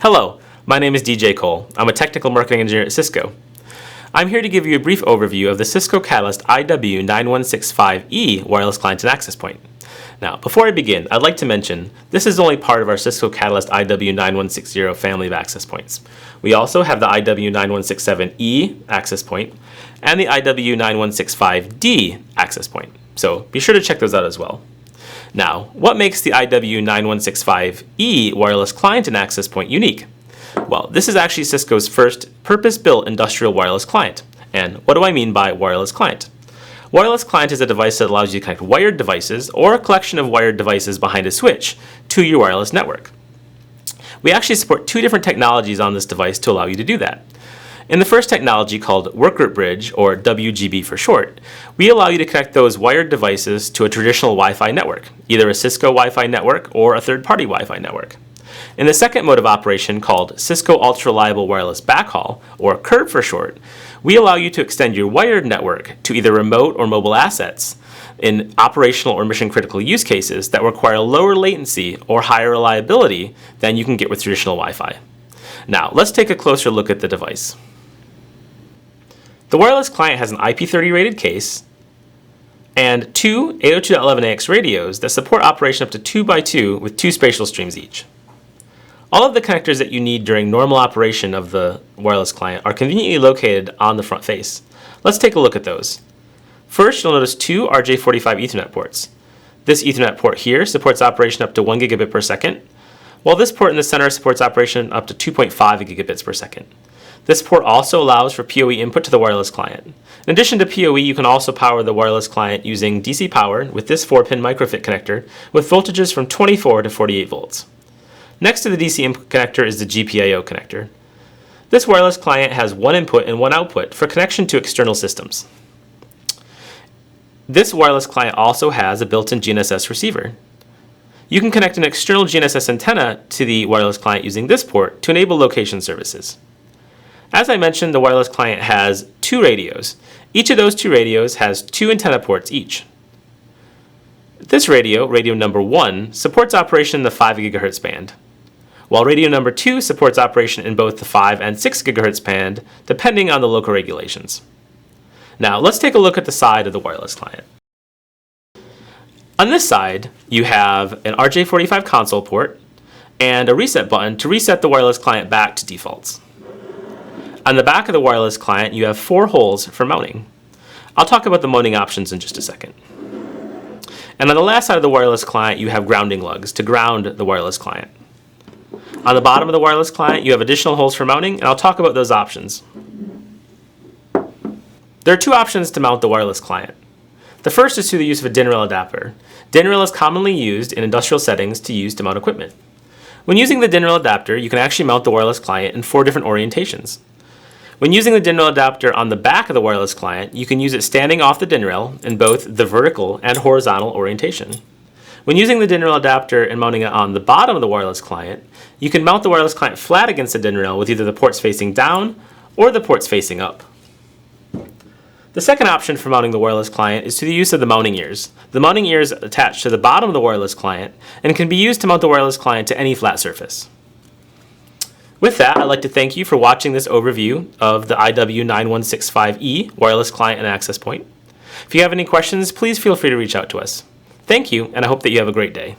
Hello, my name is DJ Cole. I'm a technical marketing engineer at Cisco. I'm here to give you a brief overview of the Cisco Catalyst IW9165E wireless client and access point. Now, before I begin, I'd like to mention this is only part of our Cisco Catalyst IW9160 family of access points. We also have the IW9167E access point and the IW9165D access point, so be sure to check those out as well. Now, what makes the IW9165E wireless client and access point unique? Well, this is actually Cisco's first purpose-built industrial wireless client. And what do I mean by wireless client? Wireless client is a device that allows you to connect wired devices or a collection of wired devices behind a switch to your wireless network. We actually support two different technologies on this device to allow you to do that. In the first technology, called Workgroup Bridge, or WGB for short, we allow you to connect those wired devices to a traditional Wi-Fi network, either a Cisco Wi-Fi network or a third-party Wi-Fi network. In the second mode of operation, called Cisco Ultra Reliable Wireless Backhaul, or CURB for short, we allow you to extend your wired network to either remote or mobile assets in operational or mission-critical use cases that require lower latency or higher reliability than you can get with traditional Wi-Fi. Now, let's take a closer look at the device. The wireless client has an IP30 rated case and two 802.11ax radios that support operation up to 2x2 with two spatial streams each. All of the connectors that you need during normal operation of the wireless client are conveniently located on the front face. Let's take a look at those. First, you'll notice two RJ45 Ethernet ports. This Ethernet port here supports operation up to 1 gigabit per second, while this port in the center supports operation up to 2.5 gigabits per second. This port also allows for PoE input to the wireless client. In addition to PoE, you can also power the wireless client using DC power with this 4-pin microfit connector with voltages from 24 to 48 volts. Next to the DC input connector is the GPIO connector. This wireless client has one input and one output for connection to external systems. This wireless client also has a built-in GNSS receiver. You can connect an external GNSS antenna to the wireless client using this port to enable location services. As I mentioned, the wireless client has two radios. Each of those two radios has two antenna ports each. This radio, radio number 1, supports operation in the 5 GHz band, while radio number 2 supports operation in both the 5 and 6 GHz band, depending on the local regulations. Now, let's take a look at the side of the wireless client. On this side, you have an RJ45 console port and a reset button to reset the wireless client back to defaults. On the back of the wireless client, you have 4 holes for mounting. I'll talk about the mounting options in just a second. And on the last side of the wireless client, you have grounding lugs to ground the wireless client. On the bottom of the wireless client, you have additional holes for mounting, and I'll talk about those options. There are two options to mount the wireless client. The first is through the use of a DIN rail adapter. DIN rail is commonly used in industrial settings to mount equipment. When using the DIN rail adapter, you can actually mount the wireless client in 4 different orientations. When using the DIN rail adapter on the back of the wireless client, you can use it standing off the DIN rail in both the vertical and horizontal orientation. When using the DIN rail adapter and mounting it on the bottom of the wireless client, you can mount the wireless client flat against the DIN rail with either the ports facing down or the ports facing up. The second option for mounting the wireless client is through the use of the mounting ears. The mounting ears attach to the bottom of the wireless client and can be used to mount the wireless client to any flat surface. With that, I'd like to thank you for watching this overview of the IW9165E wireless client and access point. If you have any questions, please feel free to reach out to us. Thank you, and I hope that you have a great day.